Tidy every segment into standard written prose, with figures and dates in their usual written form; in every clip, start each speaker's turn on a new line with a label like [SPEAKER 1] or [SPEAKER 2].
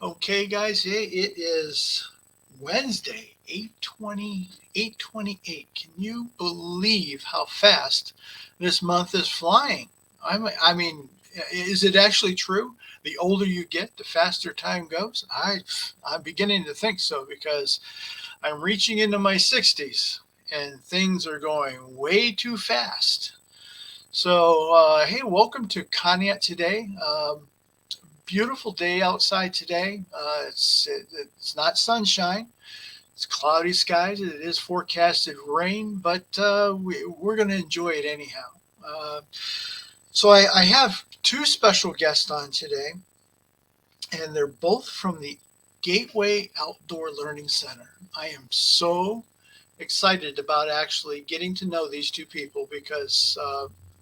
[SPEAKER 1] Okay, guys, it is Wednesday, 8/20, 8/28. Can you believe how fast this month is flying? I mean, is it actually true? The older you get, the faster time goes. I'm beginning to think so because I'm reaching into my 60s and things are going way too fast. So, hey, welcome to Conneaut today. Beautiful day outside today. It's not sunshine. It's cloudy skies. It is forecasted rain, but we're going to enjoy it anyhow. Uh, so I have two special guests on today, and they're both from the Gateway Outdoor Learning Center. I am so excited about actually getting to know these two people because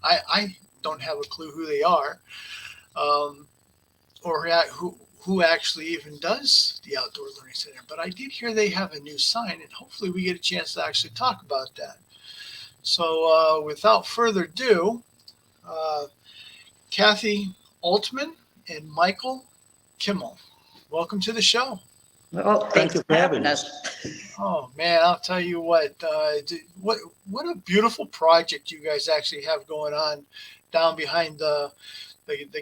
[SPEAKER 1] I don't have a clue who they are. Um, or who actually even does the Outdoor Learning Center. But I did hear they have a new sign, and hopefully we get a chance to actually talk about that. So without further ado, uh, Kathy Altman and Michael Kimmel, welcome to the show.
[SPEAKER 2] Well,
[SPEAKER 3] Thank
[SPEAKER 2] thanks
[SPEAKER 3] you
[SPEAKER 2] for having us.
[SPEAKER 1] Oh man, I'll tell you what a beautiful project you guys actually have going on down behind the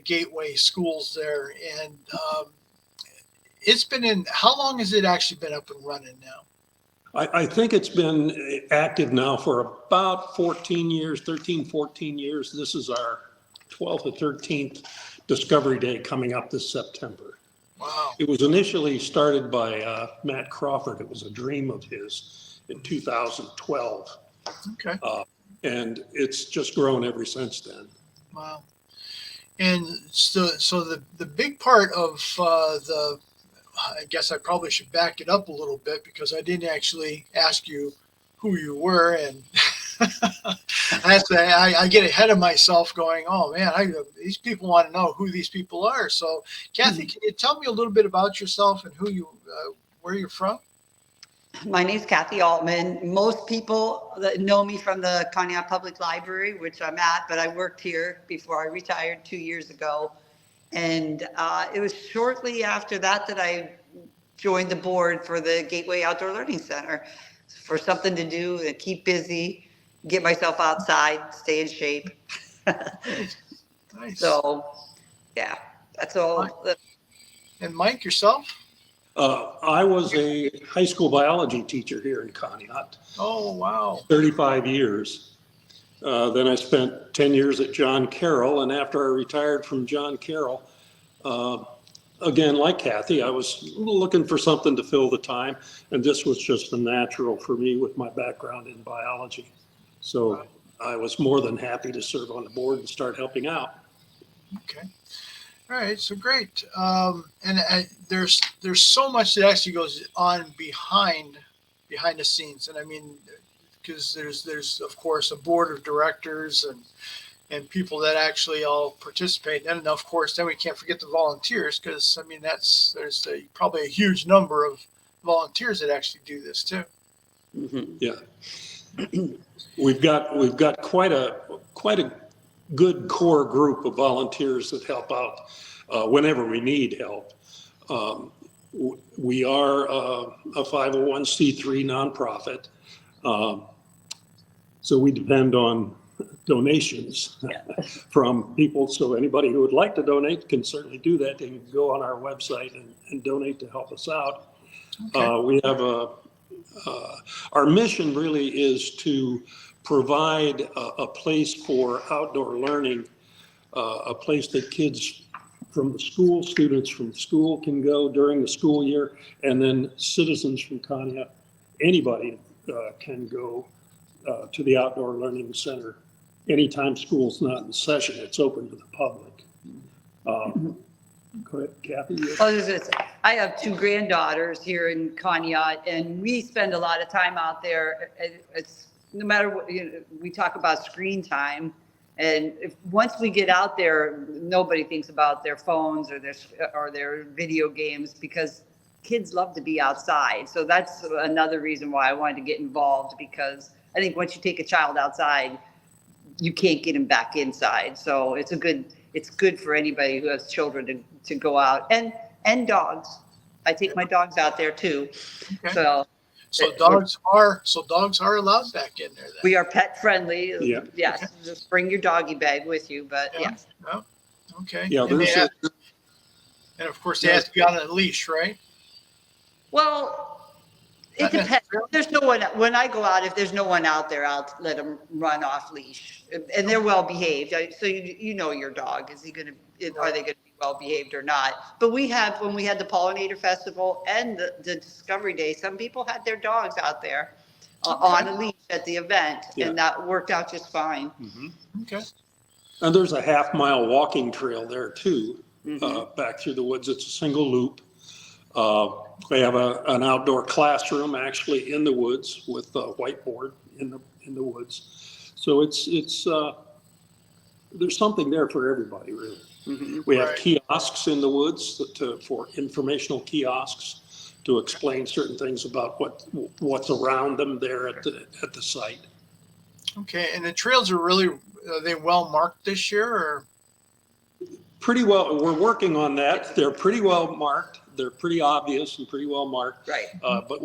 [SPEAKER 1] Gateway schools there, and it's been in. How long has it actually been up and running now?
[SPEAKER 3] I think it's been active now for about 14 years, 13, 14 years. This is our 12th or 13th Discovery Day coming up this September.
[SPEAKER 1] Wow.
[SPEAKER 3] It was initially started by Matt Crawford. It was a dream of his in 2012.
[SPEAKER 1] Okay.
[SPEAKER 3] And it's just grown ever since then.
[SPEAKER 1] Wow. And so the big part of I guess I probably should back it up a little bit because I didn't actually ask you who you were, and I get ahead of myself going, oh man, these people want to know who these people are. So, Kathy, can you tell me a little bit about yourself and where you're from?
[SPEAKER 2] My name's Kathy Altman. Most people that know me from the Conneaut Public Library, which I'm at, but I worked here before I retired 2 years ago. And it was shortly after that that I joined the board for the Gateway Outdoor Learning Center for something to do and keep busy, get myself outside, stay in shape.
[SPEAKER 1] Nice.
[SPEAKER 2] So, yeah, that's all.
[SPEAKER 1] And Mike, yourself?
[SPEAKER 3] I was a high school biology teacher here in Conneaut.
[SPEAKER 1] Oh, wow.
[SPEAKER 3] 35 years. Then I spent 10 years at John Carroll, and after I retired from John Carroll, again, like Kathy, I was looking for something to fill the time, and this was just a natural for me with my background in biology. So I was more than happy to serve on the board and start helping out.
[SPEAKER 1] Okay. All right, so great. And there's so much that actually goes on behind the scenes, and I mean, because there's of course a board of directors and people that actually all participate, and of course then we can't forget the volunteers, because I mean there's probably a huge number of volunteers that actually do this too.
[SPEAKER 3] Mm-hmm. Yeah, we've got quite a good core group of volunteers that help out whenever we need help. We are a 501c3 nonprofit. So we depend on donations from people. So anybody who would like to donate can certainly do that. They can go on our website and donate to help us out. Okay. We have our mission really is to provide a place for outdoor learning, a place that kids from the school, students from the school can go during the school year, and then citizens from Conneaut, anybody can go to the Outdoor Learning Center anytime school's not in session. It's open to the public. Go ahead, Kathy.
[SPEAKER 2] I have two granddaughters here in Conneaut, and we spend a lot of time out there. It's no matter what, we talk about screen time, and once we get out there, nobody thinks about their phones or their video games, because kids love to be outside. So that's another reason why I wanted to get involved, because I think once you take a child outside, you can't get them back inside. So it's good for anybody who has children to go out, and dogs. I take my dogs out there too.
[SPEAKER 1] Okay.
[SPEAKER 2] So
[SPEAKER 1] dogs are allowed back in there then.
[SPEAKER 2] we are pet friendly.
[SPEAKER 3] Yeah.
[SPEAKER 2] Yes.
[SPEAKER 1] Okay.
[SPEAKER 2] Just bring your doggy bag with you, but
[SPEAKER 1] Yeah.
[SPEAKER 2] yes.
[SPEAKER 1] Oh, okay.
[SPEAKER 3] Yeah,
[SPEAKER 1] And,
[SPEAKER 3] there's a,
[SPEAKER 1] and of course they have to be on a leash, right?
[SPEAKER 2] Well, it
[SPEAKER 1] Not
[SPEAKER 2] depends.
[SPEAKER 1] necessarily.
[SPEAKER 2] There's no one, when I go out, if there's no one out there, I'll let them run off leash. And they're well behaved. So you know your dog. Is he going to, are they going to be well behaved or not? But when we had the Pollinator Festival and the Discovery Day, some people had their dogs out there on a leash at the event,
[SPEAKER 3] Yeah.
[SPEAKER 2] and that worked out just fine.
[SPEAKER 1] Okay.
[SPEAKER 3] and there's a 1/2-mile walking trail there too,
[SPEAKER 2] Mhm.
[SPEAKER 3] back through the woods. It's a single loop. They have an outdoor classroom actually in the woods with a whiteboard in the woods. So it's there's something there for everybody really.
[SPEAKER 2] Mhm.
[SPEAKER 3] We have
[SPEAKER 1] Right.
[SPEAKER 3] kiosks in the woods for informational kiosks to explain certain things about what's around them there at the site.
[SPEAKER 1] Okay. And the trails are they well marked this year, or?
[SPEAKER 3] Pretty well, we're working on that. They're pretty well marked. They're pretty obvious and pretty well marked.
[SPEAKER 2] Right.
[SPEAKER 3] But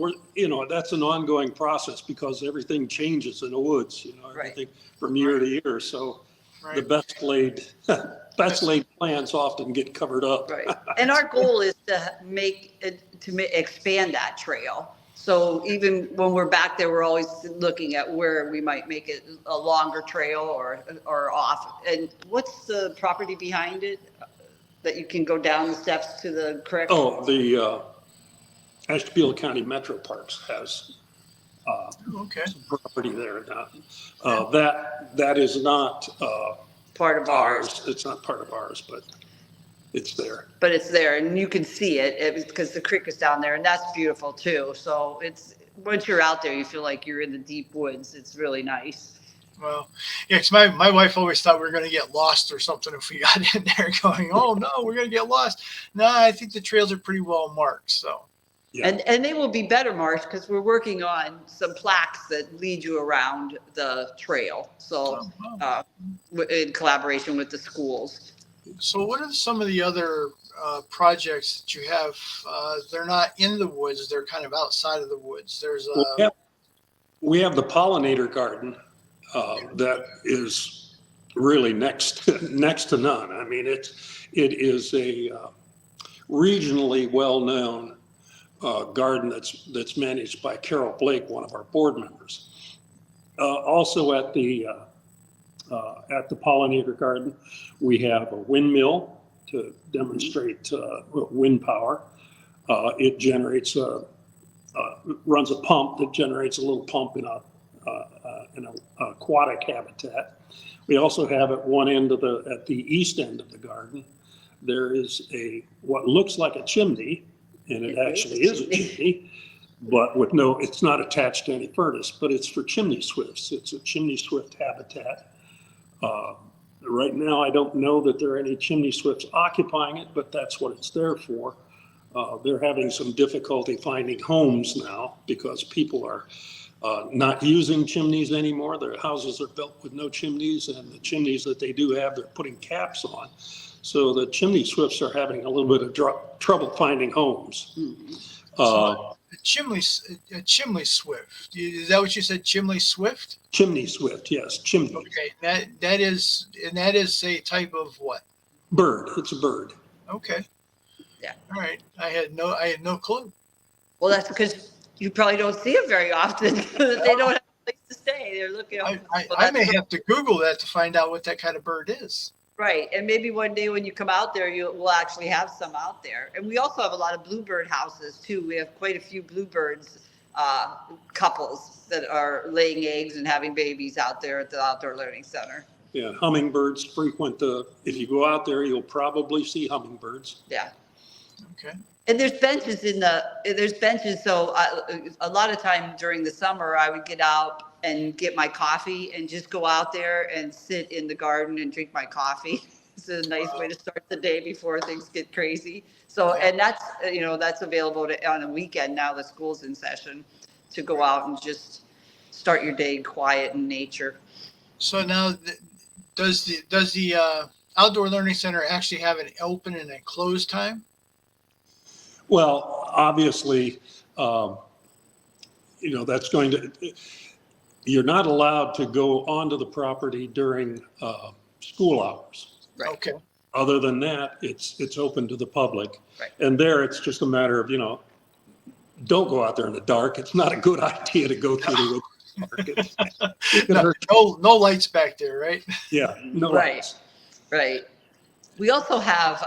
[SPEAKER 3] that's an ongoing process because everything changes in the woods,
[SPEAKER 2] Right.
[SPEAKER 3] everything from year to year. So the
[SPEAKER 1] Right.
[SPEAKER 3] best laid plans often get covered up.
[SPEAKER 2] Right. And our goal is to expand that trail. So even when we're back there, we're always looking at where we might make it a longer trail or off. And what's the property behind it that you can go down the steps to the creek?
[SPEAKER 3] Oh, the Ashtabula County Metro Parks has
[SPEAKER 1] Okay.
[SPEAKER 3] some property there now. That is not
[SPEAKER 2] Part of ours.
[SPEAKER 3] It's not part of ours, but it's there.
[SPEAKER 2] But it's there and you can see it because the creek is down there and that's beautiful too. So once you're out there, you feel like you're in the deep woods. It's really nice.
[SPEAKER 1] Well, yeah, 'cause my wife always thought we were going to get lost or something if we got in there going, oh no, we're going to get lost. No, I think the trails are pretty well marked. So,
[SPEAKER 3] Yeah.
[SPEAKER 2] And they will be better marked because we're working on some plaques that lead you around the trail. So
[SPEAKER 1] wow.
[SPEAKER 2] in collaboration with the schools.
[SPEAKER 1] So what are some of the other projects that you have? They're not in the woods. They're kind of outside of the woods. There's
[SPEAKER 3] We have the pollinator garden that is really next to none. I mean, it is a regionally well-known garden that's managed by Carol Blake, one of our board members. Also at the pollinator garden, we have a windmill to demonstrate wind power. It generates runs a pump that generates a little pump in an aquatic habitat. We also have at one end at the east end of the garden, there is what looks like a chimney, and it actually is a chimney, but it's not attached to any furnace, but it's for chimney swifts. It's a chimney swift habitat. Right now, I don't know that there are any chimney swifts occupying it, but that's what it's there for. They're having some difficulty finding homes now because people are not using chimneys anymore. Their houses are built with no chimneys, and the chimneys that they do have, they're putting caps on. So the chimney swifts are having a little bit of trouble finding homes.
[SPEAKER 1] a chimney swift. Is that what you said? Chimney swift?
[SPEAKER 3] Chimney swift, yes, chimney.
[SPEAKER 1] Okay, that is a type of what?
[SPEAKER 3] Bird. It's a bird.
[SPEAKER 1] Okay.
[SPEAKER 2] Yeah.
[SPEAKER 1] All right. I had no clue.
[SPEAKER 2] Well, that's because you probably don't see them very often. They don't have a place to stay. They're looking.
[SPEAKER 1] I may have to Google that to find out what that kind of bird is.
[SPEAKER 2] Right. And maybe one day when you come out there, we'll actually have some out there. And we also have a lot of bluebird houses too. We have quite a few bluebirds couples that are laying eggs and having babies out there at the Outdoor Learning Center.
[SPEAKER 3] Yeah, hummingbirds frequent if you go out there, you'll probably see hummingbirds.
[SPEAKER 2] Yeah.
[SPEAKER 1] Okay.
[SPEAKER 2] And there's benches so a lot of time during the summer I would get out and get my coffee and just go out there and sit in the garden and drink my coffee. It's a nice way to start the day before things get crazy. So, and that's available on a weekend now the school's in session to go out and just start your day quiet in nature.
[SPEAKER 1] So now, does the Outdoor Learning Center actually have an open and a closed time?
[SPEAKER 3] Well, obviously, that's going to, you're not allowed to go onto the property during school hours.
[SPEAKER 2] Right.
[SPEAKER 1] Okay.
[SPEAKER 3] Other than that, it's open to the public.
[SPEAKER 2] Right.
[SPEAKER 3] And there, it's just a matter of, don't go out there in the dark. It's not a good idea to go through the dark. It can hurt.
[SPEAKER 1] No lights back there, right?
[SPEAKER 3] Yeah, no
[SPEAKER 2] Right.
[SPEAKER 3] lights.
[SPEAKER 2] Right. We also have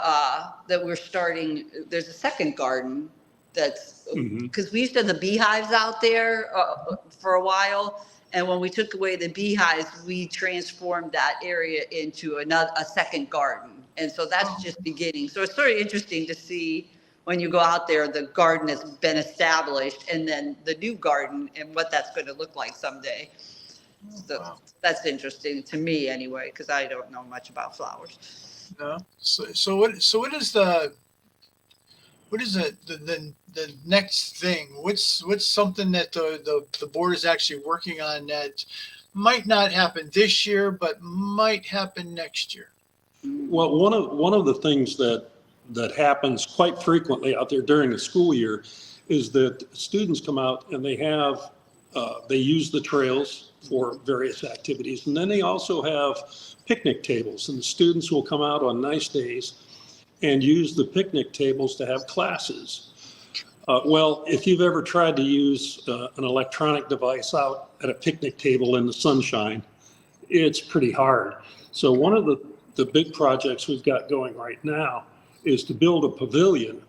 [SPEAKER 2] that we're starting, there's a second garden that's, because we used to have the beehives out there for a while. And when we took away the beehives, we transformed that area into a second garden. And so that's just beginning. So it's sort of interesting to see when you go out there, the garden has been established and then the new garden and what that's going to look like someday. So
[SPEAKER 1] Wow.
[SPEAKER 2] that's interesting to me anyway, because I don't know much about flowers.
[SPEAKER 1] No. So what is the next thing? What's something that the board is actually working on that might not happen this year, but might happen next year?
[SPEAKER 3] Well, one of the things that happens quite frequently out there during the school year is that students come out and they use the trails for various activities. And then they also have picnic tables, and the students will come out on nice days and use the picnic tables to have classes. Well, if you've ever tried to use an electronic device out at a picnic table in the sunshine, it's pretty hard. So one of the big projects we've got going right now is to build a pavilion,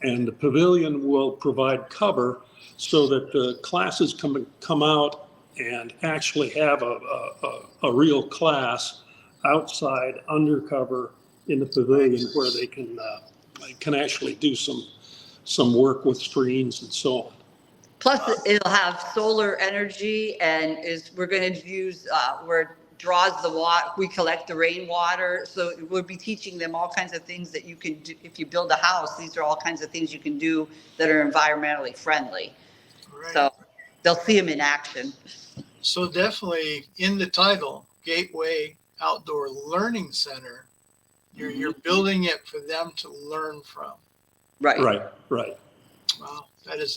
[SPEAKER 3] and the pavilion will provide cover so that the classes come out and actually have a real class outside undercover in the pavilion where they can actually do some work with screens and so on.
[SPEAKER 2] Plus, it'll have solar energy, and we're going to use where it draws the water. We collect the rainwater, so we'll be teaching them all kinds of things that you can do if you build a house. These are all kinds of things you can do that are environmentally friendly.
[SPEAKER 1] Right.
[SPEAKER 2] So they'll see them in action.
[SPEAKER 1] So definitely in the title, Gateway Outdoor Learning Center, you're building it for them to learn from.
[SPEAKER 2] Right.
[SPEAKER 3] Right.
[SPEAKER 1] Wow, that is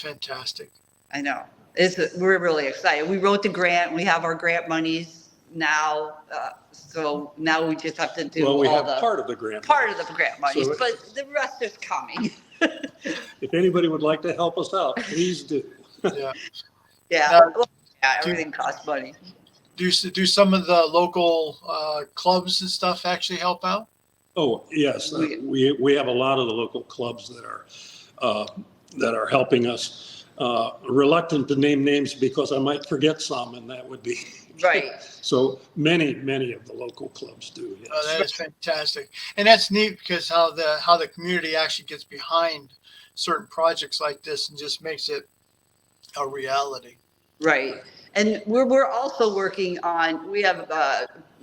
[SPEAKER 1] fantastic.
[SPEAKER 2] I know. We're really excited. We wrote the grant. We have our grant monies now. So now we just have to do
[SPEAKER 3] Well, we
[SPEAKER 2] all
[SPEAKER 3] have part of the grant.
[SPEAKER 2] part of the grant monies,
[SPEAKER 3] So
[SPEAKER 2] but the rest is coming.
[SPEAKER 3] If anybody would like to help us out, please do.
[SPEAKER 1] Yeah.
[SPEAKER 2] Yeah. Everything costs money.
[SPEAKER 1] Do some of the local clubs and stuff actually help out?
[SPEAKER 3] Oh, yes. We have a lot of the local clubs that are helping us. Reluctant to name names because I might forget some, and that would be
[SPEAKER 2] Right.
[SPEAKER 3] So many of the local clubs do. Yes.
[SPEAKER 1] Oh, that is fantastic, and that's neat because how the community actually gets behind certain projects like this and just makes it a reality.
[SPEAKER 2] Right. And we're also working on, we have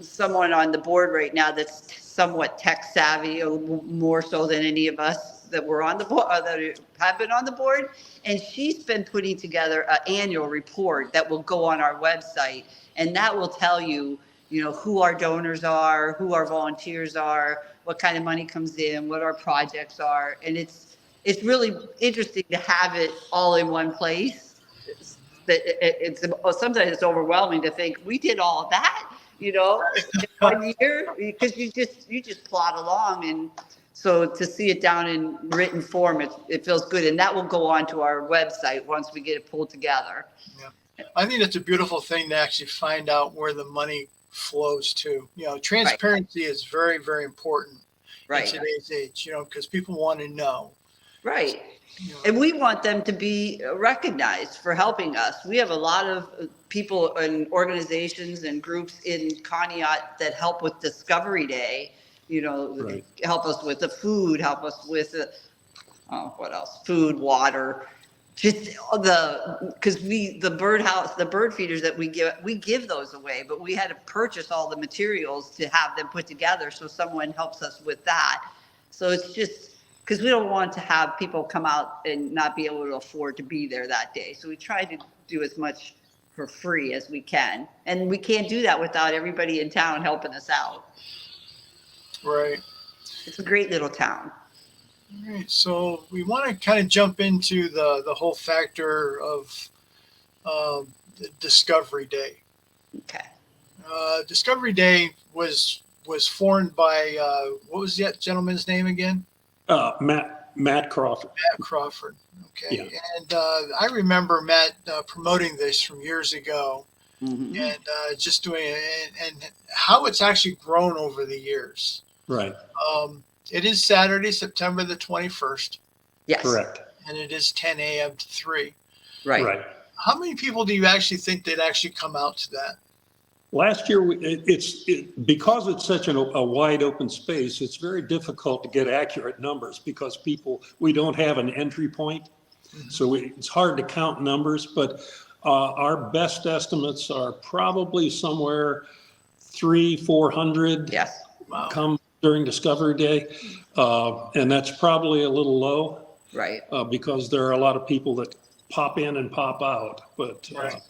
[SPEAKER 2] someone on the board right now that's somewhat tech savvy, more so than any of us that were on the board, that have been on the board. And she's been putting together an annual report that will go on our website. And that will tell you, who our donors are, who our volunteers are, what kind of money comes in, what our projects are. And it's really interesting to have it all in one place. Sometimes it's overwhelming to think we did all of that, in 1 year, because you just plod along. And so to see it down in written form, it feels good. And that will go onto our website once we get it pulled together.
[SPEAKER 1] Yeah. I think it's a beautiful thing to actually find out where the money flows to. Transparency is very, very important in today's age, because people want to know.
[SPEAKER 2] Right. And we want them to be recognized for helping us. We have a lot of people and organizations and groups in Conneaut that help with Discovery Day, help us with the food, help us with what else? Food, water, just because the bird feeders that we give those away, but we had to purchase all the materials to have them put together. So someone helps us with that. So it's just, because we don't want to have people come out and not be able to afford to be there that day. So we try to do as much for free as we can. And we can't do that without everybody in town helping us out.
[SPEAKER 1] Right.
[SPEAKER 2] It's a great little town.
[SPEAKER 1] All right, so we want to kind of jump into the whole factor of the Discovery Day.
[SPEAKER 2] Okay.
[SPEAKER 1] Discovery Day was formed by what was that gentleman's name again?
[SPEAKER 3] Matt Crawford.
[SPEAKER 1] Matt Crawford. Okay,
[SPEAKER 3] Yeah.
[SPEAKER 1] and I remember Matt promoting this from years ago,
[SPEAKER 2] Mhm.
[SPEAKER 1] and just doing it, and how it's actually grown over the years.
[SPEAKER 3] Right.
[SPEAKER 1] It is Saturday, September the 21st,
[SPEAKER 2] Yes.
[SPEAKER 3] Correct.
[SPEAKER 1] and it is 10 a.m. to 3.
[SPEAKER 2] Right.
[SPEAKER 3] Right.
[SPEAKER 1] How many people do you actually think they'd actually come out to that?
[SPEAKER 3] Last year, because it's such a wide open space, it's very difficult to get accurate numbers because we don't have an entry point. So it's hard to count numbers, but our best estimates are probably somewhere 300-400
[SPEAKER 2] Yes.
[SPEAKER 1] Wow.
[SPEAKER 3] come during Discovery Day. And that's probably a little low
[SPEAKER 2] Right.
[SPEAKER 3] because there are a lot of people that pop in and pop out. But
[SPEAKER 1] Right.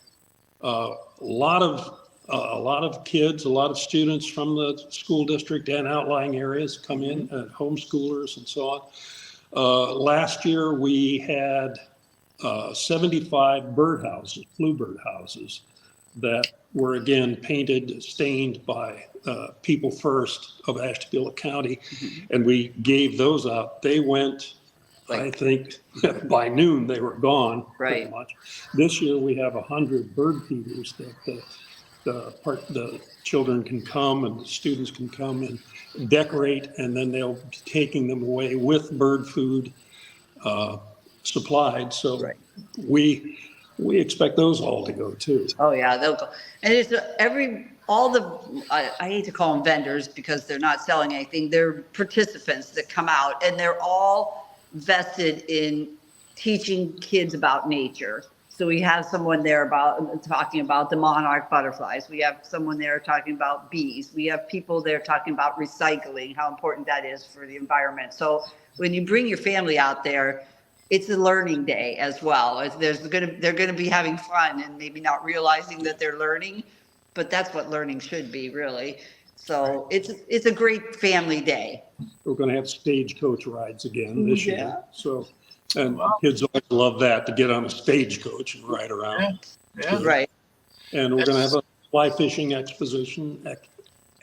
[SPEAKER 3] a lot of kids, a lot of students from the school district and outlying areas come in, homeschoolers and so on. Last year, we had 75 birdhouses, bluebird houses, that were again painted, stained by People First of Ashtabula County, and we gave those out. They went, I think, by noon they were gone, pretty
[SPEAKER 2] Right.
[SPEAKER 3] much. This year we have 100 bird feeders that the children can come and the students can come and decorate, and then they'll be taking them away with bird food supplied. So
[SPEAKER 2] Right.
[SPEAKER 3] we expect those all to go too.
[SPEAKER 2] Oh yeah, they'll go. And it's I hate to call them vendors because they're not selling anything. They're participants that come out, and they're all vested in teaching kids about nature. So we have someone there talking about the monarch butterflies. We have someone there talking about bees. We have people there talking about recycling, how important that is for the environment. So when you bring your family out there, it's a learning day as well. They're going to be having fun and maybe not realizing that they're learning, but that's what learning should be, really. So it's a great family day.
[SPEAKER 3] We're going to have stagecoach rides again this year.
[SPEAKER 2] Yeah.
[SPEAKER 3] So, and kids always love that, to get on a stagecoach and ride around.
[SPEAKER 1] Yeah.
[SPEAKER 2] Right.
[SPEAKER 3] And we're going to have a fly fishing exposition.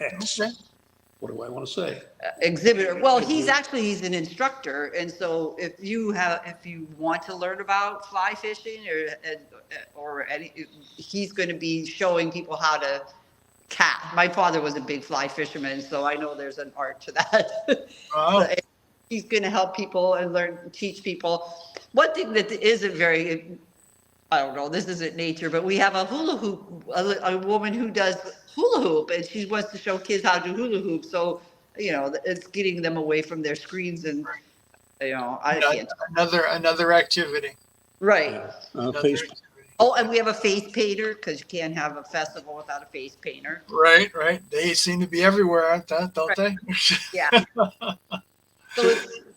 [SPEAKER 1] Okay.
[SPEAKER 3] What do I want to say?
[SPEAKER 2] Exhibitor. Well, he's an instructor, and so if you want to learn about fly fishing he's going to be showing people how to cast. My father was a big fly fisherman, so I know there's an art to that.
[SPEAKER 1] Wow.
[SPEAKER 2] So he's going to help people and teach people. One thing that isn't very, I don't know, this isn't nature, but we have a hula hoop, a woman who does hula hoop, and she wants to show kids how to do hula hoop. So, it's getting them away from their screens, and I can't.
[SPEAKER 1] Another activity.
[SPEAKER 2] Right.
[SPEAKER 3] Yeah.
[SPEAKER 1] Another
[SPEAKER 3] Face-
[SPEAKER 1] activity.
[SPEAKER 2] Oh, and we have a face painter, because you can't have a festival without a face painter.
[SPEAKER 1] Right. They seem to be everywhere, don't they?
[SPEAKER 2] Yeah. So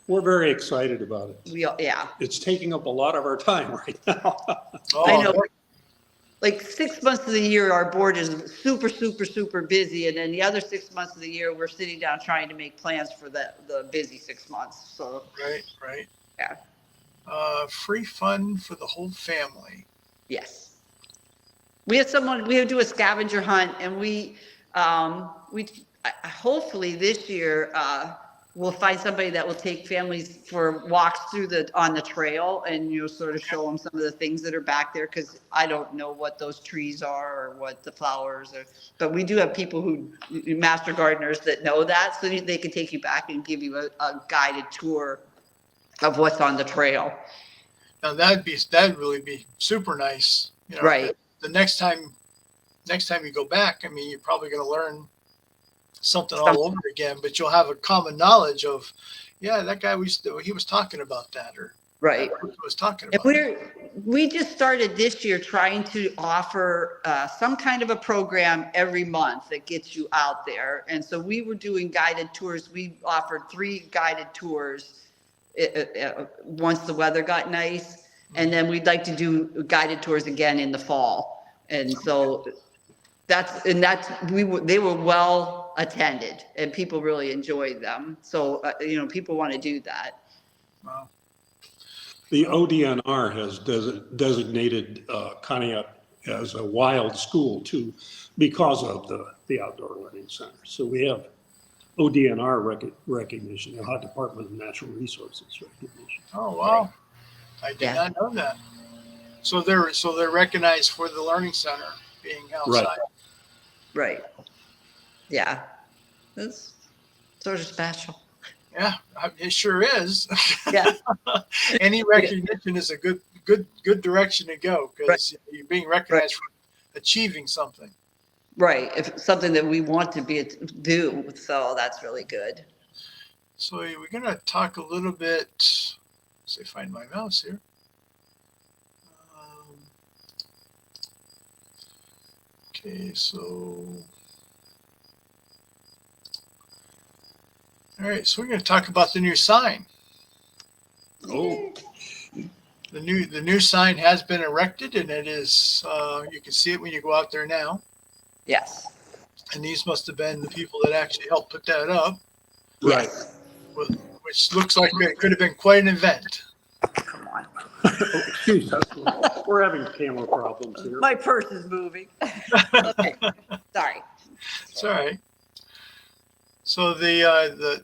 [SPEAKER 3] We're very excited about it.
[SPEAKER 2] yeah.
[SPEAKER 3] It's taking up a lot of our time right now.
[SPEAKER 2] I know. Like 6 months of the year, our board is super, super, super busy. And then the other 6 months of the year, we're sitting down trying to make plans for the busy 6 months. So,
[SPEAKER 1] Right.
[SPEAKER 2] yeah.
[SPEAKER 1] Free fun for the whole family.
[SPEAKER 2] Yes. We do a scavenger hunt, and we hopefully this year, we'll find somebody that will take families for walks on the trail, and sort of show them some of the things that are back there, because I don't know what those trees are or what the flowers are, but we do have people master gardeners that know that, so they can take you back and give you a guided tour of what's on the trail.
[SPEAKER 1] Now that'd really be super nice.
[SPEAKER 2] Right.
[SPEAKER 1] The next time you go back, I mean, you're probably going to learn something all over again, but you'll have a common knowledge of, that guy he was talking about that, or
[SPEAKER 2] Right.
[SPEAKER 1] was talking about.
[SPEAKER 2] And we just started this year trying to offer some kind of a program every month that gets you out there. And so we were doing guided tours. We offered 3 guided tours once the weather got nice. And then we'd like to do guided tours again in the fall. And so they were well attended, and people really enjoyed them. So, people want to do that.
[SPEAKER 1] Wow.
[SPEAKER 3] The ODNR has designated Conneaut as a wild school too, because of the outdoor learning center. So we have ODNR recognition, the Ohio Department of Natural Resources recognition.
[SPEAKER 1] Oh, wow. I did
[SPEAKER 2] Yeah.
[SPEAKER 1] not know that. So they're recognized for the learning center being outside.
[SPEAKER 2] Right. Yeah. That's sort of special.
[SPEAKER 1] Yeah, it sure is.
[SPEAKER 2] Yeah.
[SPEAKER 1] Any recognition is a good direction to go, because you're being recognized for achieving something.
[SPEAKER 2] Right. If something that we want to do. So that's really good.
[SPEAKER 1] So we're going to talk a little bit. Let's see, find my mouse here. Okay, so. All right, so we're going to talk about the new sign.
[SPEAKER 3] Oh,
[SPEAKER 1] The new sign has been erected, and it is you can see it when you go out there now.
[SPEAKER 2] Yes.
[SPEAKER 1] And these must have been the people that actually helped put that up,
[SPEAKER 3] right.
[SPEAKER 2] Yes.
[SPEAKER 1] which looks like it could have been quite an event.
[SPEAKER 2] Come on.
[SPEAKER 3] Oh, excuse us. We're having camera problems here.
[SPEAKER 2] My purse is moving. Okay. Sorry.
[SPEAKER 1] It's all right. So the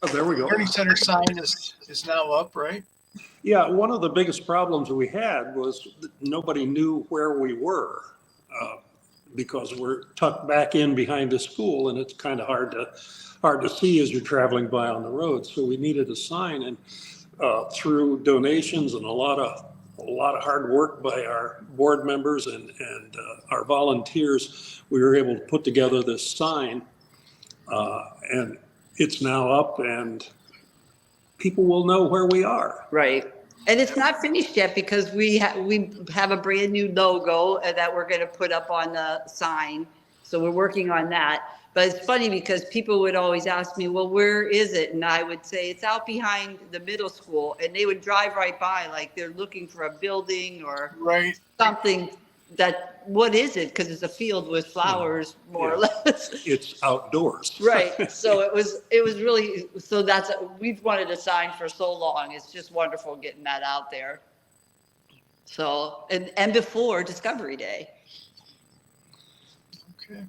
[SPEAKER 3] Oh, there we go.
[SPEAKER 1] learning center sign is now up, right?
[SPEAKER 3] Yeah, one of the biggest problems we had was that nobody knew where we were, because we're tucked back in behind the school, and it's kind of hard to see as you're traveling by on the road. So we needed a sign, and through donations and a lot of hard work by our board members and our volunteers, we were able to put together this sign, and it's now up, and people will know where we are.
[SPEAKER 2] Right. And it's not finished yet because we have a brand new logo that we're going to put up on the sign. So we're working on that. But it's funny because people would always ask me, well, where is it? And I would say it's out behind the middle school. And they would drive right by like they're looking for a building or
[SPEAKER 1] Right.
[SPEAKER 2] something what is it? Because it's a field with flowers, more or less.
[SPEAKER 3] It's outdoors.
[SPEAKER 2] Right. So it was really, so we've wanted a sign for so long. It's just wonderful getting that out there. So, and before Discovery Day.
[SPEAKER 1] Okay.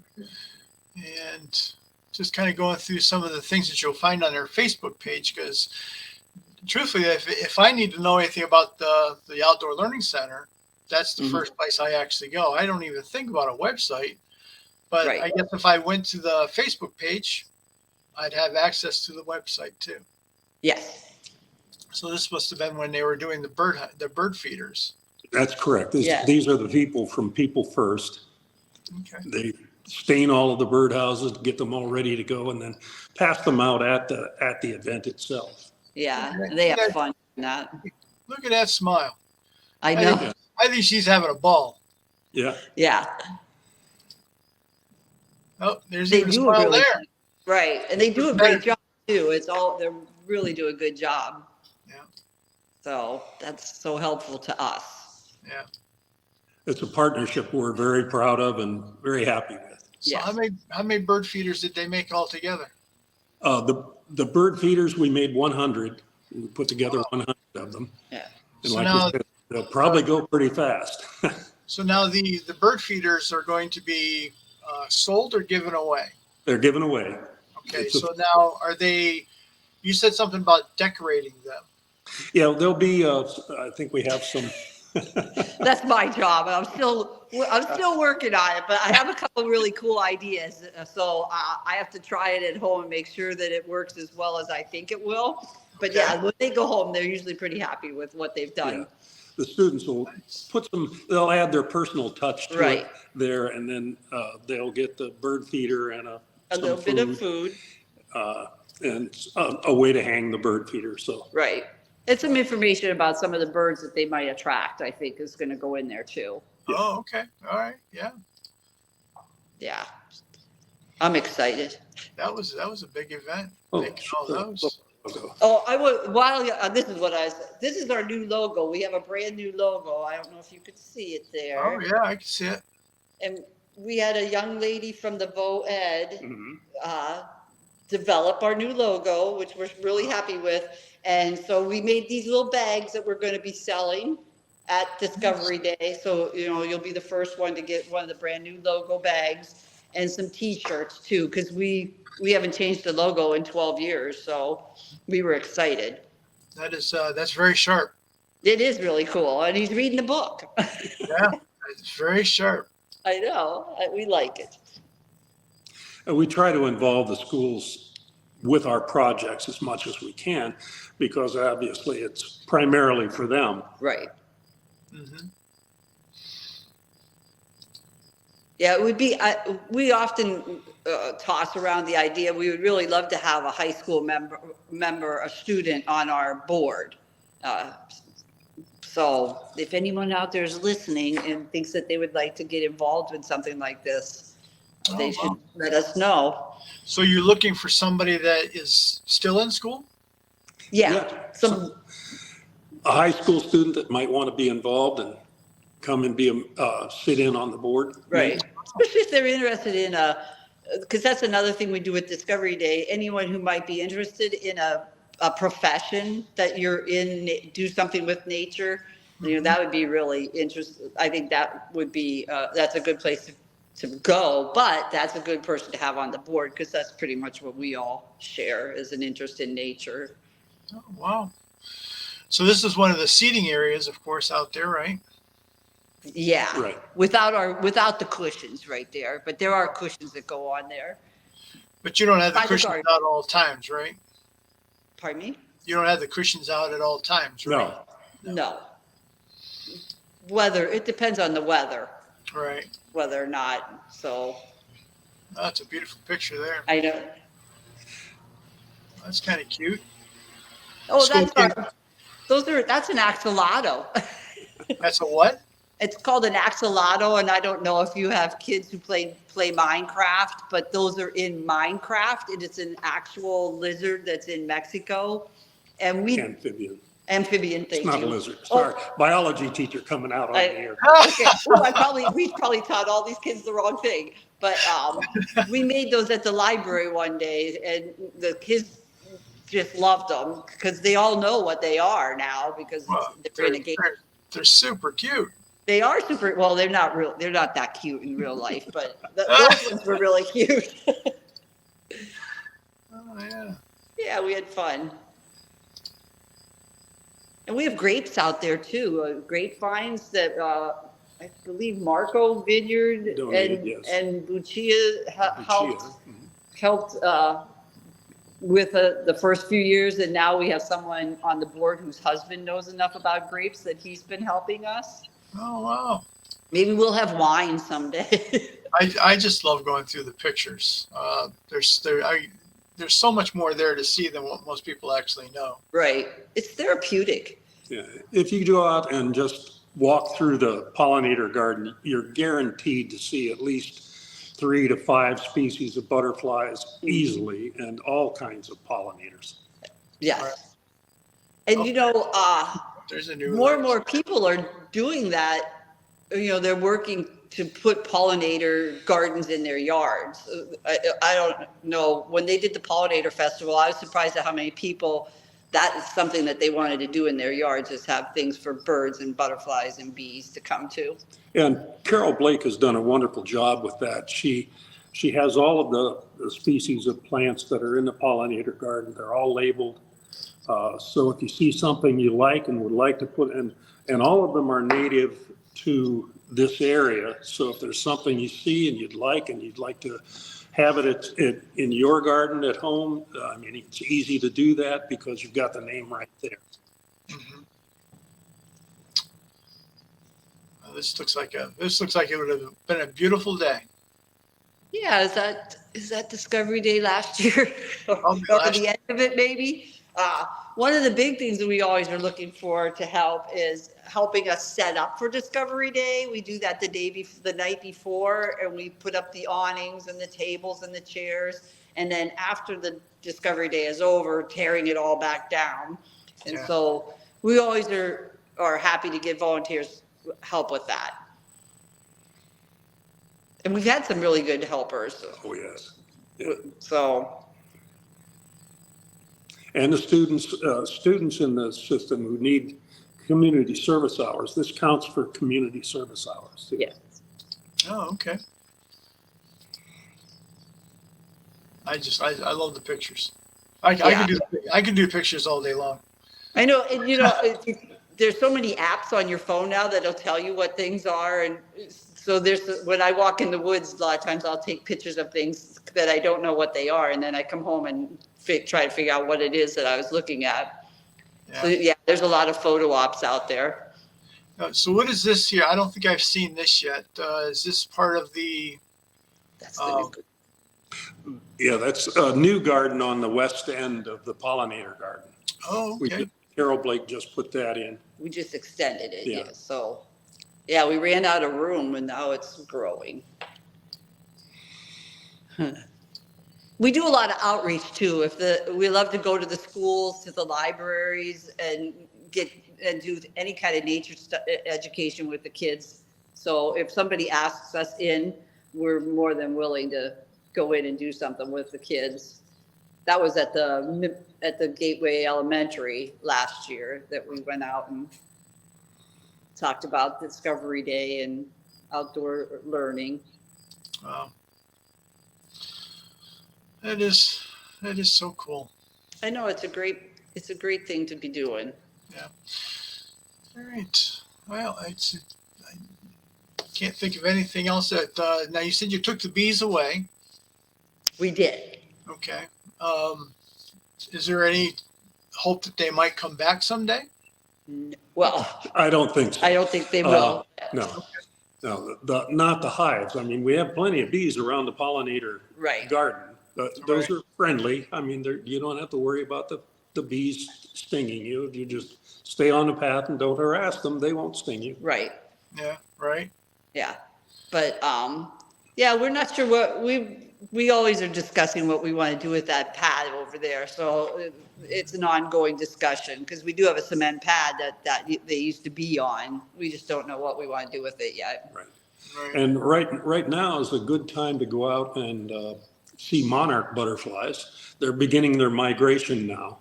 [SPEAKER 1] And just kind of going through some of the things that you'll find on our Facebook page, because truthfully, if I need to know anything about the Outdoor Learning Center, that's the first place I actually go. I don't even think about a website, but I guess if I went to the Facebook page, I'd have access to the website too.
[SPEAKER 2] Yes.
[SPEAKER 1] So this must have been when they were doing the bird feeders.
[SPEAKER 3] That's correct. These are the people from People First.
[SPEAKER 1] Okay.
[SPEAKER 3] They stain all of the birdhouses, get them all ready to go, and then pass them out at the event itself.
[SPEAKER 2] Yeah. They have fun in that.
[SPEAKER 1] Look at that smile.
[SPEAKER 2] I know.
[SPEAKER 1] I think she's having a ball.
[SPEAKER 3] Yeah.
[SPEAKER 2] Yeah.
[SPEAKER 1] Oh, there's
[SPEAKER 2] They
[SPEAKER 1] even a
[SPEAKER 2] do
[SPEAKER 1] smile
[SPEAKER 2] really
[SPEAKER 1] there.
[SPEAKER 2] Right. And they do a great job too. They really do a good job.
[SPEAKER 1] Yeah.
[SPEAKER 2] So that's so helpful to us.
[SPEAKER 1] Yeah.
[SPEAKER 3] It's a partnership we're very proud of and very happy with.
[SPEAKER 1] So
[SPEAKER 2] Yes.
[SPEAKER 1] how many bird feeders did they make all together?
[SPEAKER 3] The bird feeders, we made 100. We put together 100 of them.
[SPEAKER 2] Yeah.
[SPEAKER 3] And
[SPEAKER 1] So
[SPEAKER 3] like
[SPEAKER 1] now-
[SPEAKER 3] we said, they'll probably go pretty fast.
[SPEAKER 1] So now the bird feeders are going to be sold or given away?
[SPEAKER 3] They're given away.
[SPEAKER 1] Okay, so now you said something about decorating them.
[SPEAKER 3] Yeah, there'll be, I think we have some.
[SPEAKER 2] That's my job. I'm still working on it, but I have a couple really cool ideas. So I have to try it at home and make sure that it works as well as I think it will. But yeah, when they go home, they're usually pretty happy with what they've done.
[SPEAKER 3] Yeah. The students will they'll add their personal touch to it there, and then they'll get the bird feeder and
[SPEAKER 2] A little bit of food.
[SPEAKER 3] And a way to hang the bird feeder. So
[SPEAKER 2] Right. And some information about some of the birds that they might attract, I think, is going to go in there too.
[SPEAKER 3] Yeah.
[SPEAKER 1] Oh, okay. All right. Yeah.
[SPEAKER 2] Yeah. I'm excited.
[SPEAKER 1] That was a big event.
[SPEAKER 3] Oh,
[SPEAKER 1] Making all those.
[SPEAKER 2] Oh, this is our new logo. We have a brand new logo. I don't know if you could see it there.
[SPEAKER 1] Oh yeah, I can see it.
[SPEAKER 2] And we had a young lady from the VOED
[SPEAKER 3] Mhm.
[SPEAKER 2] develop our new logo, which we're really happy with. And so we made these little bags that we're going to be selling at Discovery Day. So, you'll be the first one to get one of the brand new logo bags and some t-shirts too, because we haven't changed the logo in 12 years. So we were excited.
[SPEAKER 1] That's very sharp.
[SPEAKER 2] It is really cool. And he's reading the book.
[SPEAKER 1] Yeah, it's very sharp.
[SPEAKER 2] I know. We like it.
[SPEAKER 3] And we try to involve the schools with our projects as much as we can, because obviously it's primarily for them.
[SPEAKER 2] Right.
[SPEAKER 1] Mm-hmm.
[SPEAKER 2] Yeah, it would be, we often toss around the idea, we would really love to have a high school member, a student on our board. So if anyone out there is listening and thinks that they would like to get involved in something like this, they should let us know.
[SPEAKER 1] So you're looking for somebody that is still in school?
[SPEAKER 2] Yeah.
[SPEAKER 3] A high school student that might want to be involved and come and be sit in on the board.
[SPEAKER 2] Right. Especially if they're interested in because that's another thing we do with Discovery Day. Anyone who might be interested in a profession that you're in, do something with nature, that would be really interesting. I think that would be, that's a good place to go, but that's a good person to have on the board, because that's pretty much what we all share, is an interest in nature.
[SPEAKER 1] Oh, wow. So this is one of the seating areas, of course, out there, right?
[SPEAKER 2] Yeah.
[SPEAKER 3] Right.
[SPEAKER 2] Without the cushions right there, but there are cushions that go on there.
[SPEAKER 1] But you don't have the
[SPEAKER 2] By the
[SPEAKER 1] cushions
[SPEAKER 2] garden.
[SPEAKER 1] out at all times, right?
[SPEAKER 2] Pardon me?
[SPEAKER 1] You don't have the cushions out at all times, right?
[SPEAKER 2] No. It depends on the weather,
[SPEAKER 1] Right.
[SPEAKER 2] whether or not. So
[SPEAKER 1] Oh, that's a beautiful picture there.
[SPEAKER 2] I know.
[SPEAKER 1] That's kind of cute.
[SPEAKER 2] Oh,
[SPEAKER 1] So
[SPEAKER 2] that's an axolotl.
[SPEAKER 1] That's a what?
[SPEAKER 2] It's called an axolotl, and I don't know if you have kids who play Minecraft, but those are in Minecraft, and it's an actual lizard that's in Mexico. And
[SPEAKER 3] Amphibian.
[SPEAKER 2] Amphibian, thank
[SPEAKER 3] It's not
[SPEAKER 2] you.
[SPEAKER 3] a lizard. Sorry, biology teacher coming out on the air.
[SPEAKER 2] Okay. We probably taught all these kids the wrong thing, but we made those at the library one day, and the kids just loved them because they all know what they are now, because they're in a game.
[SPEAKER 1] They're super cute.
[SPEAKER 2] They are super. Well, they're not that cute in real life, but those ones were really cute.
[SPEAKER 1] Oh yeah.
[SPEAKER 2] Yeah, we had fun. And we have grapes out there too, grapevines that I believe Marco Vineyard
[SPEAKER 3] Donated, yes.
[SPEAKER 2] and Lucia helped
[SPEAKER 3] Mhm.
[SPEAKER 2] with the first few years, and now we have someone on the board whose husband knows enough about grapes that he's been helping us.
[SPEAKER 1] Oh wow.
[SPEAKER 2] Maybe we'll have wine someday.
[SPEAKER 1] I just love going through the pictures. There's so much more there to see than what most people actually know.
[SPEAKER 2] Right. It's therapeutic.
[SPEAKER 3] Yeah, if you go out and just walk through the pollinator garden, you're guaranteed to see at least 3 to 5 species of butterflies easily, and all kinds of pollinators.
[SPEAKER 2] Yes.
[SPEAKER 1] Right.
[SPEAKER 2] And
[SPEAKER 1] There's a new
[SPEAKER 2] more and more people are doing that. They're working to put pollinator gardens in their yards. I don't know, when they did the pollinator festival, I was surprised at how many people, that is something that they wanted to do in their yards, is have things for birds and butterflies and bees to come to.
[SPEAKER 3] And Carol Blake has done a wonderful job with that. She has all of the species of plants that are in the pollinator garden. They're all labeled. So if you see something you like and would like to put in, and all of them are native to this area. So if there's something you see and you'd like to have it in your garden at home, it's easy to do that because you've got the name right there.
[SPEAKER 1] Mm-hmm. This looks like it would have been a beautiful day.
[SPEAKER 2] Yeah, is that Discovery Day last year? or the end of it, maybe? One of the big things that we always are looking for to help is helping us set up for Discovery Day. We do that the night before, and we put up the awnings and the tables and the chairs. And then after the Discovery Day is over, tearing it all back down. And so we always are happy to give volunteers help with that. And we've had some really good helpers.
[SPEAKER 3] Oh, yes. Yeah.
[SPEAKER 2] So.
[SPEAKER 3] And the students in the system who need community service hours, this counts for community service hours too.
[SPEAKER 2] Yeah.
[SPEAKER 1] Oh, okay. I love the pictures. I can do pictures all day long.
[SPEAKER 2] I know, and there's so many apps on your phone now that'll tell you what things are, and so when I walk in the woods, a lot of times I'll take pictures of things that I don't know what they are, and then I come home and try to figure out what it is that I was looking at.
[SPEAKER 1] Yeah.
[SPEAKER 2] So yeah, there's a lot of photo ops out there.
[SPEAKER 1] So what is this here? I don't think I've seen this yet. Is this part of the?
[SPEAKER 2] That's the new.
[SPEAKER 3] Yeah, that's a new garden on the west end of the pollinator garden.
[SPEAKER 1] Oh, okay.
[SPEAKER 3] Carol Blake just put that in.
[SPEAKER 2] We just extended it,
[SPEAKER 3] Yeah.
[SPEAKER 2] yeah. So, yeah, we ran out of room and now it's growing. We do a lot of outreach too. We love to go to the schools, to the libraries, and do any kind of nature education with the kids. So if somebody asks us in, we're more than willing to go in and do something with the kids. That was at the Gateway Elementary last year that we went out and talked about Discovery Day and outdoor learning.
[SPEAKER 1] Wow. That is so cool.
[SPEAKER 2] I know it's a great thing to be doing.
[SPEAKER 1] Yeah. All right. Well, I can't think of anything else that. Now you said you took the bees away.
[SPEAKER 2] We did.
[SPEAKER 1] Okay. Is there any hope that they might come back someday?
[SPEAKER 2] Well,
[SPEAKER 3] I don't think so.
[SPEAKER 2] I don't think they will.
[SPEAKER 3] No, not the hives. I mean, we have plenty of bees around the pollinator
[SPEAKER 2] Right.
[SPEAKER 3] garden. But those
[SPEAKER 1] Right.
[SPEAKER 3] are friendly. I mean, you don't have to worry about the bees stinging you. If you just stay on the path and don't harass them, they won't sting you.
[SPEAKER 2] Right.
[SPEAKER 1] Yeah. Right.
[SPEAKER 2] Yeah. But yeah, we're not sure what we always are discussing what we want to do with that pad over there. So it's an ongoing discussion because we do have a cement pad that they used to be on. We just don't know what we want to do with it yet.
[SPEAKER 3] Right.
[SPEAKER 1] Right.
[SPEAKER 3] And right now is a good time to go out and see monarch butterflies. They're beginning their migration now.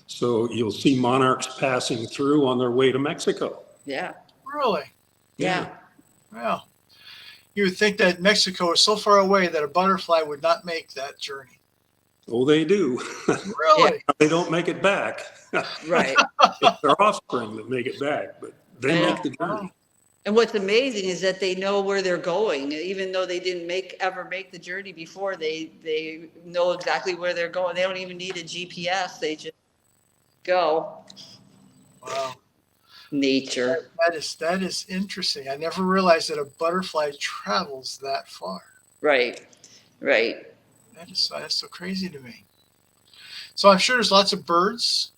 [SPEAKER 3] So you'll see monarchs passing through on their way to Mexico.
[SPEAKER 2] Yeah.
[SPEAKER 1] Really?
[SPEAKER 2] Yeah.
[SPEAKER 1] Well, you would think that Mexico is so far away that a butterfly would not make that journey.
[SPEAKER 3] Oh, they do.
[SPEAKER 1] Really?
[SPEAKER 3] They don't make it back.
[SPEAKER 2] Right.
[SPEAKER 3] It's their offspring that make it back, but they
[SPEAKER 2] Yeah.
[SPEAKER 3] make the journey.
[SPEAKER 2] And what's amazing is that they know where they're going, even though they didn't ever make the journey before. They know exactly where they're going. They don't even need a GPS. They just go.
[SPEAKER 1] Wow.
[SPEAKER 2] Nature.
[SPEAKER 1] That is interesting. I never realized that a butterfly travels that far.
[SPEAKER 2] Right. Right.
[SPEAKER 1] That's so crazy to me. So I'm sure there's lots of birds.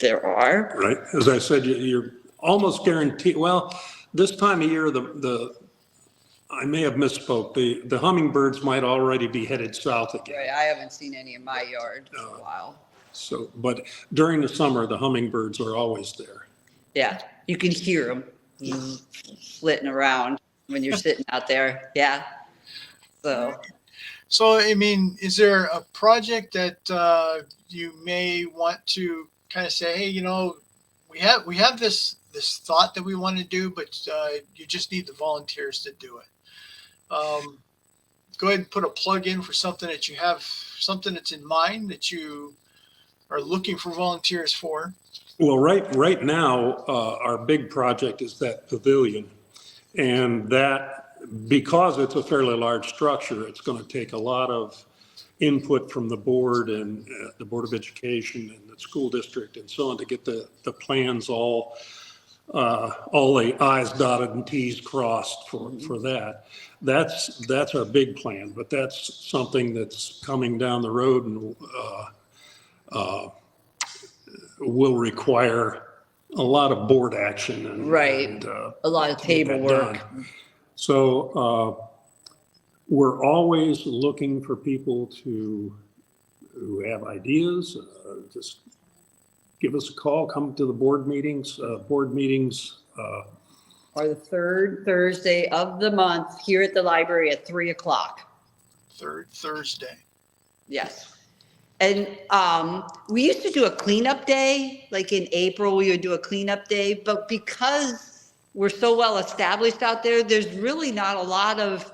[SPEAKER 2] There are.
[SPEAKER 3] Right. As I said, you're almost guaranteed. Well, this time of year, I may have misspoke. The hummingbirds might already be headed south again.
[SPEAKER 2] Right. I haven't seen any in my yard for a while.
[SPEAKER 3] So, but during the summer, the hummingbirds are always there.
[SPEAKER 2] Yeah. You can hear them flitting around when you're sitting out there. Yeah.
[SPEAKER 1] So, I mean, is there a project that you may want to kind of say, hey, we have this thought that we want to do, but you just need the volunteers to do it. Go ahead and put a plug in for something that you have, something that's in mind that you are looking for volunteers for.
[SPEAKER 3] Well, right now, our big project is that pavilion, and that, because it's a fairly large structure, it's going to take a lot of input from the board and the Board of Education and the school district and so on to get the plans all the I's dotted and T's crossed for that. That's our big plan, but that's something that's coming down the road and will require a lot of board action and
[SPEAKER 2] a lot of table work.
[SPEAKER 3] So we're always looking for people who have ideas. Just give us a call, come to the board meetings.
[SPEAKER 2] Or the third Thursday of the month here at the library at 3:00.
[SPEAKER 1] Third Thursday.
[SPEAKER 2] Yes. And we used to do a cleanup day, like in April, we would do a cleanup day. But because we're so well established out there, there's really not a lot of,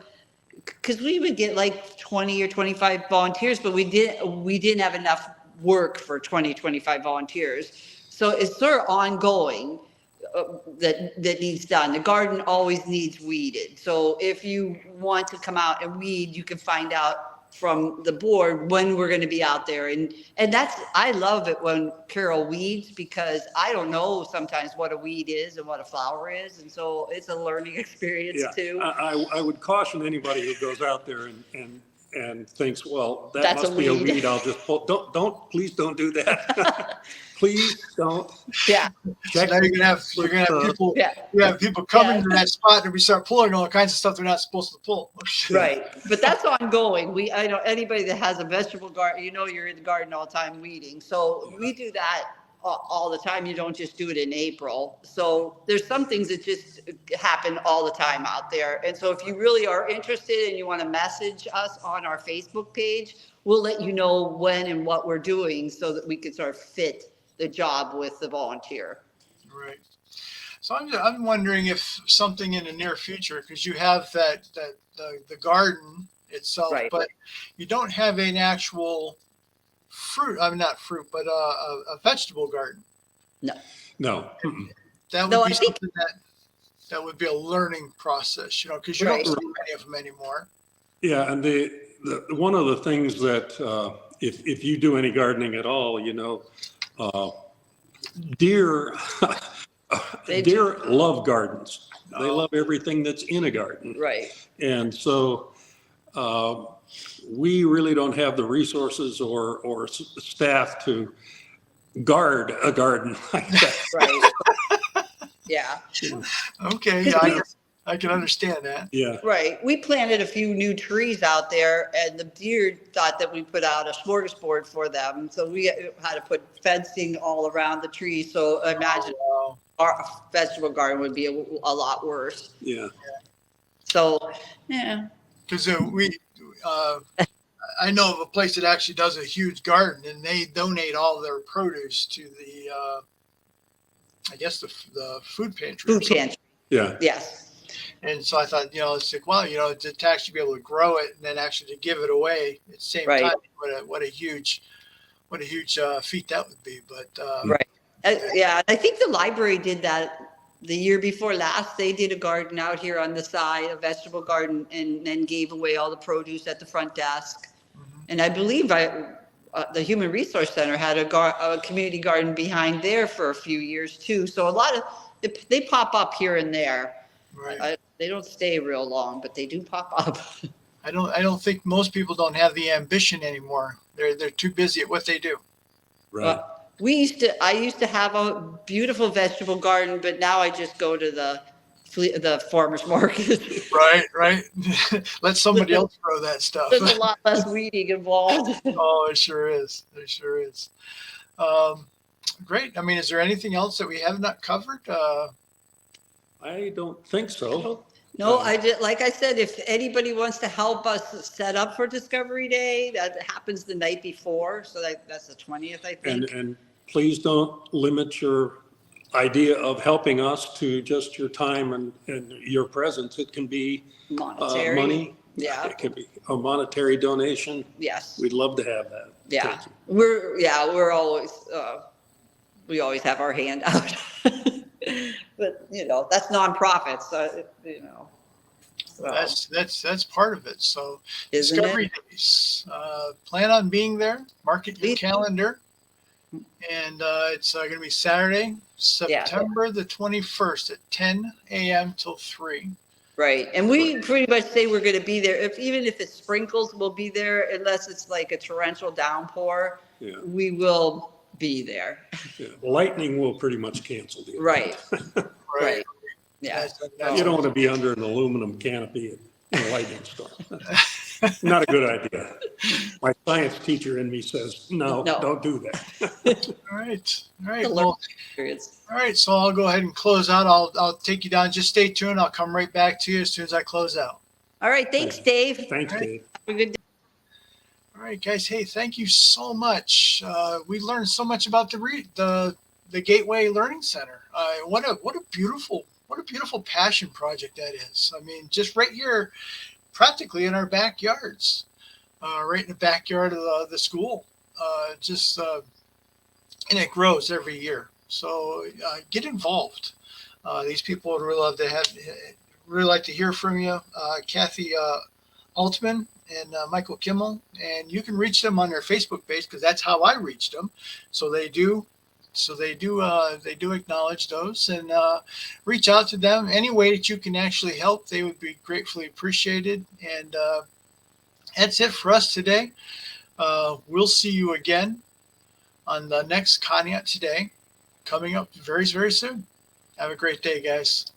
[SPEAKER 2] because we would get like 20 or 25 volunteers, but we didn't have enough work for 20, 25 volunteers. So it's sort of ongoing. That needs done. The garden always needs weeded. So if you want to come out and weed, you can find out from the board when we're going to be out there. And that's, I love it when Carol weeds, because I don't know sometimes what a weed is and what a flower is. And so it's a learning experience too.
[SPEAKER 3] I would caution anybody who goes out there and thinks, well, that
[SPEAKER 2] That's
[SPEAKER 3] must
[SPEAKER 2] a
[SPEAKER 3] be a
[SPEAKER 2] weed.
[SPEAKER 3] weed. I'll just pull. Please don't do that. Please don't.
[SPEAKER 2] Yeah.
[SPEAKER 1] So now you're gonna have people.
[SPEAKER 2] Yeah.
[SPEAKER 1] You have people coming
[SPEAKER 2] Yeah.
[SPEAKER 1] to that spot, and we start pulling all kinds of stuff they're not supposed to pull.
[SPEAKER 2] Right. But that's ongoing. I know anybody that has a vegetable garden, you're in the garden all the time weeding. So we do that all the time. You don't just do it in April. So there's some things that just happen all the time out there. And so if you really are interested and you want to message us on our Facebook page, we'll let you know when and what we're doing so that we can sort of fit the job with the volunteer.
[SPEAKER 1] Right. So I'm wondering if something in the near future, because you have the garden itself,
[SPEAKER 2] Right.
[SPEAKER 1] but you don't have an actual fruit. I mean, not fruit, but a vegetable garden.
[SPEAKER 3] No.
[SPEAKER 1] That would
[SPEAKER 2] No,
[SPEAKER 1] be
[SPEAKER 2] I think-
[SPEAKER 1] something that would be a learning process, because you
[SPEAKER 2] Right.
[SPEAKER 1] don't see many of them anymore.
[SPEAKER 3] Yeah, and the one of the things that if you do any gardening at all, deer deer love gardens. They love everything that's in a garden.
[SPEAKER 2] Right.
[SPEAKER 3] And so we really don't have the resources or staff to guard a garden like that.
[SPEAKER 2] Right. Yeah.
[SPEAKER 1] Okay, yeah, I can understand that.
[SPEAKER 3] Yeah.
[SPEAKER 2] Right. We planted a few new trees out there, and the deer thought that we put out a smorgasbord for them. So we had to put fencing all around the trees. So I imagine
[SPEAKER 1] Wow.
[SPEAKER 2] our vegetable garden would be a lot worse.
[SPEAKER 3] Yeah.
[SPEAKER 2] So, yeah.
[SPEAKER 1] Because I know of a place that actually does a huge garden, and they donate all their produce to the, I guess the food pantry.
[SPEAKER 2] Food pantry.
[SPEAKER 3] Yeah.
[SPEAKER 2] Yes.
[SPEAKER 1] And so I thought, it's like, well, to actually be able to grow it and then actually to give it away at the same
[SPEAKER 2] Right.
[SPEAKER 1] time, what a huge feat that would be. But
[SPEAKER 2] Right. Yeah. I think the library did that the year before last. They did a garden out here on the side, a vegetable garden, and then gave away all the produce at the front desk. And I believe the Human Resource Center had a community garden behind there for a few years too. So a lot of they pop up here and there.
[SPEAKER 1] right.
[SPEAKER 2] They don't stay real long, but they do pop up.
[SPEAKER 1] I don't think most people don't have the ambition anymore. They're too busy at what they do.
[SPEAKER 3] Right.
[SPEAKER 2] I used to have a beautiful vegetable garden, but now I just go to the farmer's market.
[SPEAKER 1] Right. Let somebody else grow that stuff.
[SPEAKER 2] There's a lot less weeding involved.
[SPEAKER 1] Oh, it sure is. It sure is. Great. I mean, is there anything else that we have not covered?
[SPEAKER 3] I don't think so.
[SPEAKER 2] No, like I said, if anybody wants to help us set up for Discovery Day, that happens the night before. So that's the 20th, I think.
[SPEAKER 3] And please don't limit your idea of helping us to just your time and your presence. It can be
[SPEAKER 2] Monetary.
[SPEAKER 3] money.
[SPEAKER 2] Yeah.
[SPEAKER 3] It can be a monetary donation.
[SPEAKER 2] Yes.
[SPEAKER 3] We'd love to have that.
[SPEAKER 2] Yeah.
[SPEAKER 3] Thank you.
[SPEAKER 2] We're always, we always have our hand out. But, that's nonprofits, so.
[SPEAKER 1] That's part of it. So
[SPEAKER 2] Isn't
[SPEAKER 1] Discovery
[SPEAKER 2] it?
[SPEAKER 1] Days, plan on being there, mark it in your
[SPEAKER 2] Please.
[SPEAKER 1] calendar. And it's going to be Saturday, September the 21st at 10 a.m. till 3.
[SPEAKER 2] Right. And we pretty much say we're going to be there. Even if it sprinkles, we'll be there unless it's like a torrential downpour.
[SPEAKER 3] Yeah.
[SPEAKER 2] We will be there.
[SPEAKER 3] Yeah. Lightning will pretty much cancel the event.
[SPEAKER 2] Right. Right. Yeah.
[SPEAKER 3] You don't want to be under an aluminum canopy in a lightning storm. Not a good idea. My science teacher in me says, no. Don't do that.
[SPEAKER 1] All right.
[SPEAKER 2] Well, experience.
[SPEAKER 1] All right. So I'll go ahead and close out. I'll take you down. Just stay tuned. I'll come right back to you as soon as I close out.
[SPEAKER 2] All right. Thanks, Dave.
[SPEAKER 3] Thanks,
[SPEAKER 1] All right.
[SPEAKER 3] Dave.
[SPEAKER 2] Have a good day.
[SPEAKER 1] All right, guys. Hey, thank you so much. We learned so much about the Gateway Learning Center. What a beautiful passion project that is. I mean, just right here, practically in our backyards, right in the backyard of the school. Just and it grows every year. So get involved. These people would really love to have, really like to hear from you, Kathy Altman and Michael Kimmel, and you can reach them on their Facebook page because that's how I reached them. So they do. They do acknowledge those and reach out to them any way that you can actually help. They would be gratefully appreciated. And that's it for us today. We'll see you again on the next Conneaut Today, coming up very, very soon. Have a great day, guys.